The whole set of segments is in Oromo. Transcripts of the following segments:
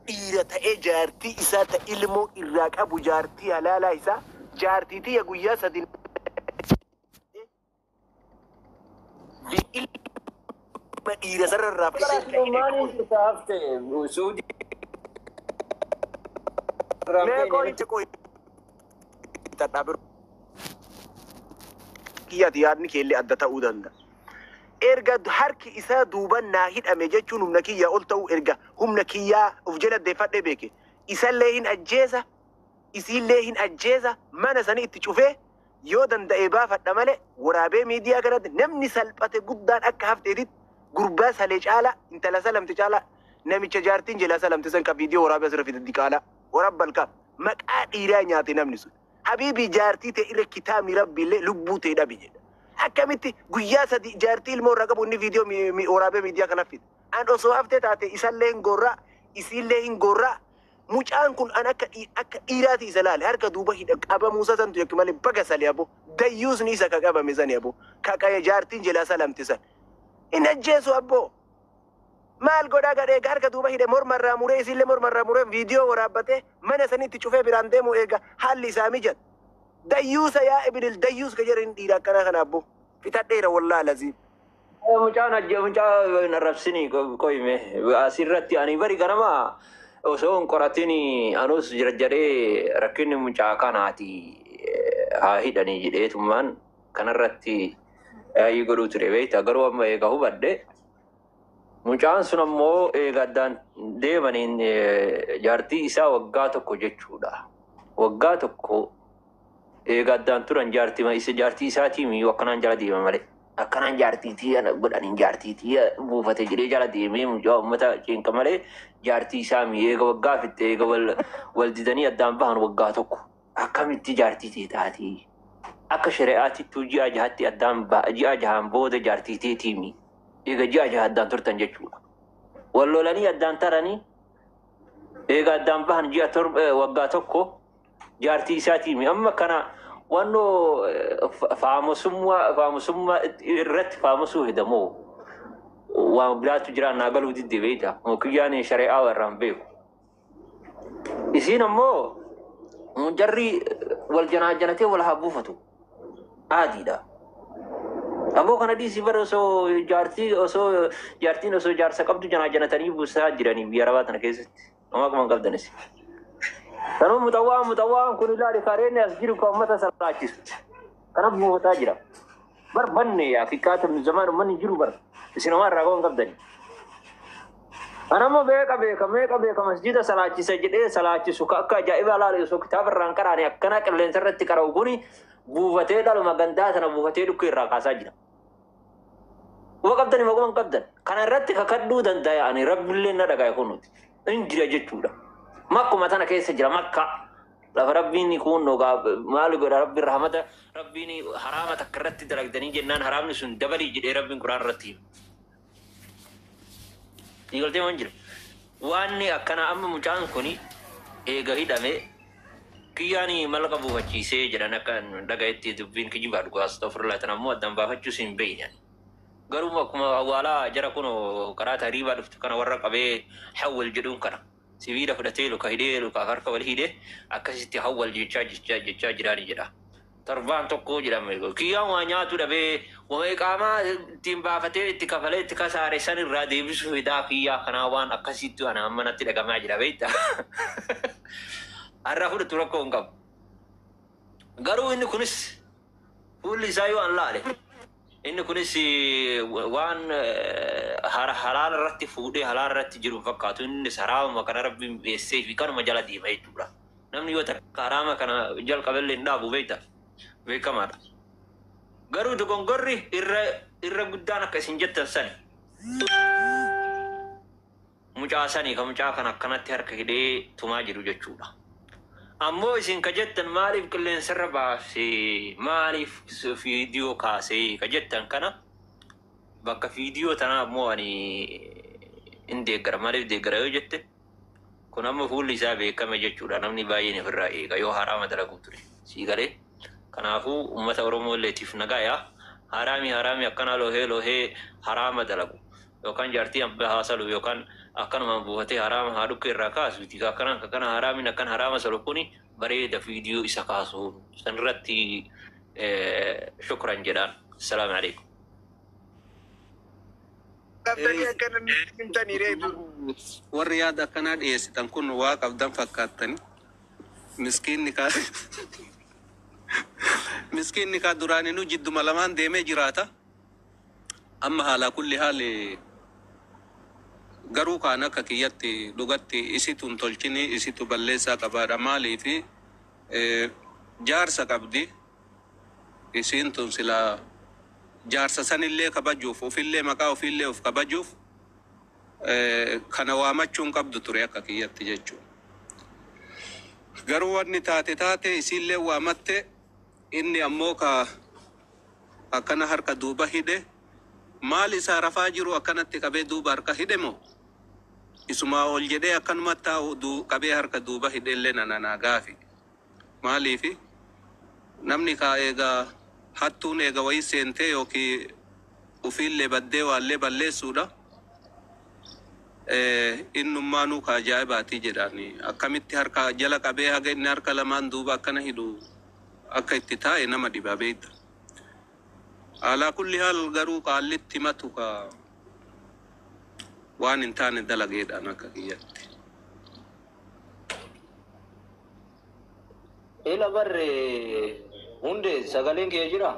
dhiira ta'ee jaartii isaa ta ilmoo irraa qabu jaartii halaalaa isaa jaartiitii ya guyyaa sadin ilma dhiira sararraa kiyyaati yaadni keellee adda ta'uu danda'a. Erga harki isaa duuban naa hidhame jechuun humna kiyyaa ol ta'uu erga humna kiyyaa of jala deeffadhee beeke isallee hin ajjeesa isiillee hin ajjeesa mana sanii itti cufee yoo danda'e baafadha malee waraabee miidiyaa kanatti namni salphate guddaan akka hafteetitti gurbaa salee caalaa intala salamte caalaa namicha jaartiin jalaa salamte san ka viidiyoo waraabee asirra fidatti qaalaa warabbal qaba maqaa dhiiraa nyaate namni sun habiibii jaartii ta'e irra kitaabni rabbiillee lubbuu ta'e dhabi jedha. Akkamitti guyyaa sadi jaartii ilmoo irraa qabu inni viidiyoo waraabee miidiyaa kana fide. An osoo haftee taate isallee hin gorraa isiillee hin gorraa mucaan kun an akka dhiiraati isa laale harka duuba hidha qabamuusa santu yakki malee baga salee aboo dayyuusni isa ka qabame sani aboo kakaya jaartiin jalaa salamte san. Hin ajjeesu abboo. Maal godhaa gadhee harka duuba hidhe mormarraa muree isiillee mormarraa muree viidiyoo waraabbatee mana sanitti cufee biraan deemu eega haalli isaa mijata. Dayyuusa yaa ibilil dayyuus ka jedhan dhiira akkana kana abbo fitadheera wallaa laziim. Mucaan mucaa narrabsini qoyme asirratti ani bari ganama osoo hin qoratin anus jira jedhee rakkinni mucaa kanaati haa hidhanii jedheetummaan kanarratti yaa'ii godhuu ture beekta garuu amma eega hubadhe mucaan sun ammoo eega addaan deemaniin jaartii isaa waggaa tokko jechuudha. Waggaa tokko eega addaan turan jaartii isaatiin akkanaan jala deema malee akkanaan jaartiitii godhaniin jaartiitii buufate jedhee jala deemee mucaa uummata ceenqa malee jaartii isaa eega waggaa fitte eega wal didanii addaan bahan waggaa tokko akkamitti jaartiitii taati akka shari'aatittuu ji'a jahatti addaan ji'a jahaan booda jaartiitii eega ji'a jaha addaan turtan jechuudha. Wal lolanii addaan taranii eega addaan bahan ji'a waggaa tokko jaartii isaatiin amma kana wannoo faamusummaa irratti faamusuu hidamoo waan biraatu jiraan naa galuu didde beekta mukiyyaan shari'aa warraan beeku. Isiin ammoo jarri wal janaajanatee wal haa buufatu aadiidha. Aboo kana dhiisii bara osoo jaartiin osoo jaarsa qabdu janaajanatanii buusaa jiranii biyya arabaa tana keessatti nama akkuma qabdanis. Kanuu mutawwaan kun ilaali kareen as jiru kan uummata sarraachisu. Kanaaf buufataa jira. Barbanne yaa fikkaatam zamaan uummanni jiru bar. Isin homaa irraa qaban qabdani. Anammoo beeka masjida salaachisa jedhee salaachisu akka ajaa'iba alaale osoo kitaaba irraan qaraane akkana qilleensa irratti qara'u kuni buufatee dhaluma gandaa sana buufatee dhukkee irraa kaasaa jira. Uuma qabdani maquma qabdan. Kana irratti kakadhuu danda'a ani rabbillee na dhagaye kunuuti. Inni jira jechuudha. Makkuma tana keessa jira makka lafa rabbiin kun maal godha rabbi rahmata rabbiin harama takka irratti dalagdanii jennaan haramni sun dabalii jedhee rabbiin quraan irratti digaltee waan jira waan akkana amma mucaan kuni eega hidhame kiyyaani malaqa buufachiisee jedhan akka dhagayetti dubbiin kijibaa dhugaa astafurlaa tan ammoo addaan baafachuus hin beeynan garuu akkuma awwaalaa jara kun karaa taariibaa dhuftu kana warra qabee hawwal jedhuun kana sibiila fudhatee luka hidhee luka harka wal hidhee akkasitti hawwal jechaa jiraani jedha. Torbaan tokko jedhame kiyyaan waa nyaatu dhabee wamee qaamaa ittiin baafatee itti kafalee itti kasaare san irraa deebisuu fidaa kiyyaa kanaa waan akkasitti ana ammanatti dhagamaa jira beekta. Har'a fudhatu rakkoo hin qabu. Garuu inni kunis fuulli isaa yoo an laale inni kunis waan halaal irratti fuudhee halaal irratti jiru fakkaatu innis haraama kana rabbiin beessee fi kanuma jala deema jechuudha. Namni yoo takka haraama kana jalqaballee hin dhaabu beekamaadha. Garuu dogongorri irra guddaan akka isin jettan sani. Mucaa sanii ka mucaa kana akkanatti harka hidhee tumaa jiru jechuudha. Ammoo isin ka jettan maaliif qilleensarra baasee maaliif viidiyoo kaasee ka jettan kana bakka viidiyoo tana ammoo ani hin deeggara maaliif deeggara yoo jette kun amma fuulli isaa beekame jechuudha namni baay'een ofirraa eega yoo haraama dalaguu ture sii galee kanaafuu uummata Oromoo illeetiif nagayaa haraami akkana lohee haraama dalagu yookaan jaartii abbaa haasalu yookaan akkanuma buufatee haraama haa dhukke irraa kaasu itti akkana haraamin akkan haraama salokuni bareeda viidiyoo isa kaasu san irratti shukran jedhaan. Assalaamu alaikum. Warri yaada akkanaa dhiyeessitan kun waa qabdan fakkaatani. Miskiinni kaa duraaninu jidduma lamaan deemee jiraata. Amma haala kulli haali garuu kaan akka kiyyatti dhugatti isituun tolchini isitu balleessaa qabaadha. Maaliifi jaarsa qabdi isiin tun silaa jaarsa sanillee kabajuuf ofillee maqaa ofillee of kabajuuf kana waamachuun qabdu ture akka kiyyatti jechuudha. Garuu wanni taate isiillee waamatte inni ammoo ka akkana harka duuba hidhe maal isaa rafaa jiru akkanatti qabee duuba harka hidhe moo isuma ol jedhee akkanuma taa'u qabee harka duuba hidhe illee nanaa gaafi. Maaliifi namni kaa eegaa hattuun eega wayii seentee yookiin ufiillee baddee waallee balleessuudha. Innummaanuu ka ajaa'ibaatii jedhani akkamitti harka jala qabee haga inni harka lamaan duuba akkana hidhu akka itti taa'e nama dhiba beekta. Alaa kulli haal garuu qaallitti himatu ka waan hin taane dalageedhaan akka kiyyatti. Ila barre hunde sagaleen kee jira.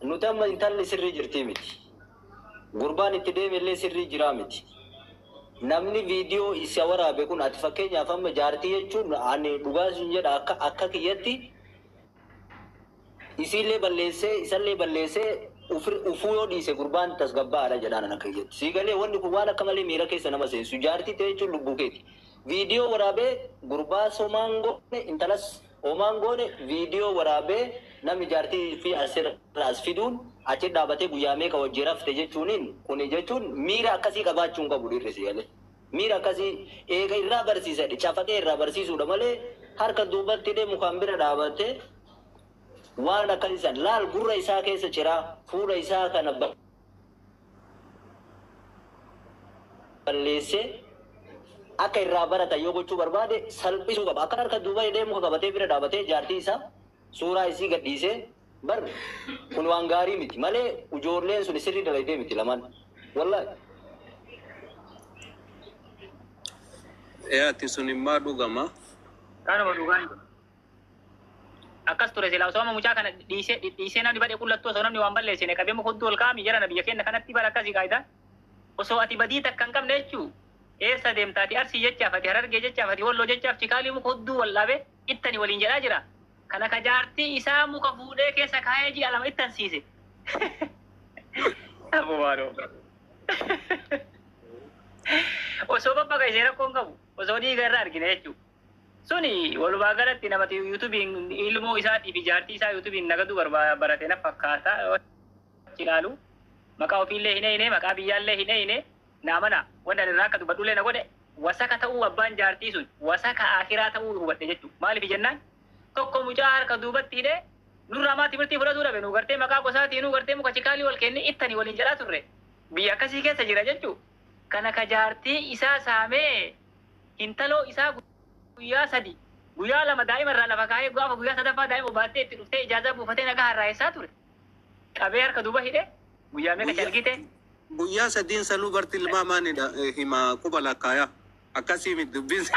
Nuti amma intalli sirrii jirti miti. Gurbaan itti deeme illee sirrii jira miti. Namni viidiyoo isa waraabe kun ati fakkeenyaaf amma jaartii jechuun ani dhugaa sun jedha akka kiyyatti isillee balleessee isallee balleessee ufuu yoo dhiise gurbaan tasgabbaadha jedhaan akka kiyyatti. Siigalee wanni kun waan akka malee miira keessa nama seensu jaartii ta'e jechuun lubbuu keeti. Viidiyoo waraabee gurbaa somaan goone intalas omaan goone viidiyoo waraabee namni jaartii fi as fiduun achi dhaabatee guyyaa meeqa wajjin rafte jechuuniin kuni jechuun miira akkasii qabaachuun qabu dhiirrisi galee. Miira akkasii eega irraa barsiisadhe cafaqee irraa barsiisuudha malee harka duubatti dhee mukaan bira dhaabatee waan akkasiisan laal gurra isaa keessa jiraa fuula isaa kana balleessee akka irraa barata yoo gochuu barbaade salphisuu qaba. Akka harka duuba hidhee muka qabatee bira dhaabatee jaartii isaa suuraa isii gadhiisee bar kun waan gaarii miti malee ijoolleen sun sirrii dalagdee miti lamaan wallahi. Ati sun immaa dhugama. Kanuma dhugaan akkas ture silaa osoo mucaa kana dhiisee namni badee qullattu osoo namni waan balleessine qabee muka hudduu ol kaa'amii jara biyya keenya kanatti bara akkasii qaayidaan osoo ati badii takka hin qabne jechuu eessa deemtaati arsii jechaaf ati harargee jechaaf ati walloo jechaaf cikaalii muka hudduu wal dhaabe ittani waliin jedhaa jira. Kana ka jaartii isaa muka fuudhee keessa kaayee ji'a lama ittan siise. Abubaadoo. Osoo babbaqa ishee rakkoon qabu osoo dhiiga irraa argine jechuudha. Suni walumaa galatti namati yuutuubiin ilmoo isaatii fi jaartii isaa yuutuubiin nagaduu barate na fakkaata. Ilaalu maqaa ofiillee hin hine maqaa biyyaallee hin hine naamana wanda irraa akka dubbadhullee na godhe wasaka ta'uu abbaan jaartii sun wasaka akiraa ta'uu hubadhe jechuudha. Maaliif jennaan tokko mucaa harka duubatti hidhee nurraa maatii birtii fudhatuu dhabe nu gartee maqaa gosaatii nu gartee muka cikaalii wal kennee ittanii waliin jedhaa turre biyya akkasii keessa jira jechuudha. Kana ka jaartii isaa saamee intaloo isaa guyyaa sadi guyyaa lama daa'ima irraa lafa kaayee gaafa guyyaa sadaffaa daa'ima baattee itti dhuftee ijaazaa buufatee nagaa harraa'essaa ture. Qabee harka duuba hidhee guyyaa meeqa calgite. Guyyaa sadiin saluu barti ilmaa maanidha hima quba lakkaayaa akkasii miti dubbinsi.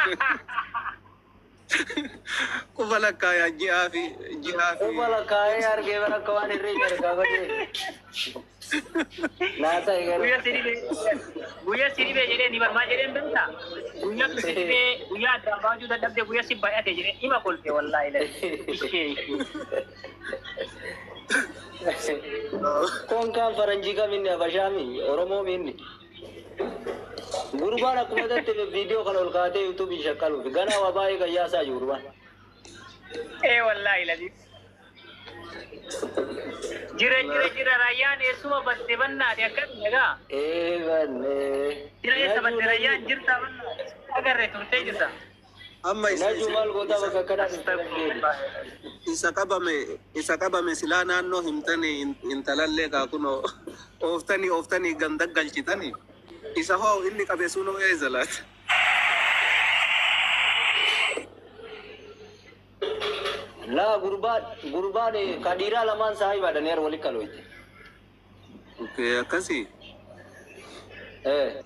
Quba lakkaayaa ji'aa fi. Quba lakkaayee argee bara akka waan irree jargaa godhee. Naasa eegalu. Guyyaa siribee jedhee ni barmaa jedheen beektaa? Guyyaa siribee guyyaa adda baajuu dadhabdee guyyaa si baay'ate jedhee hima kolfee wallaahi Kun kan faranjii kaminni Habashaami Oromoo minni. Gurbaan akkuma datti viidiyoo kana ol kaatee yuutuubii shakkaluufi ganaa waa baay'ee qayyaasaa jiru gurbaan. Wallaahi ladii. Jira rayyaan eessuma batte bannaati akkasuma egaa. Banne. Jira eessa batte rayyaan jirta bannaati. Agarree turtee jirta. Amma Najumaal goota bakka kanaa isa qabame silaa naannoo himtanii intalallee kaa kun ooftanii ganda galchitanii Isa hoo inni qabe sunoo eezalaat. La gurbaan kadhiiraa lamaan saahibaadhaan yer walitti kalooyte. Okay, akkasii. Eh.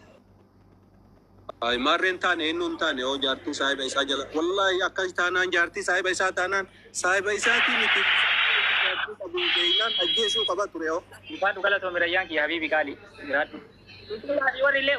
Ay marreen taane eenyuun taane oo jaartii saahiba isaa jala. Wallahi akkas taanaan jaartii saahiba isaa taanaan saahiba isaatii miti. Jaartii qabu beeynaan ajjeesuu qaba ture oo. Bukaatu galatoo mirayyaan kiyya habiibi qaali. Jiraadhu. Warri illee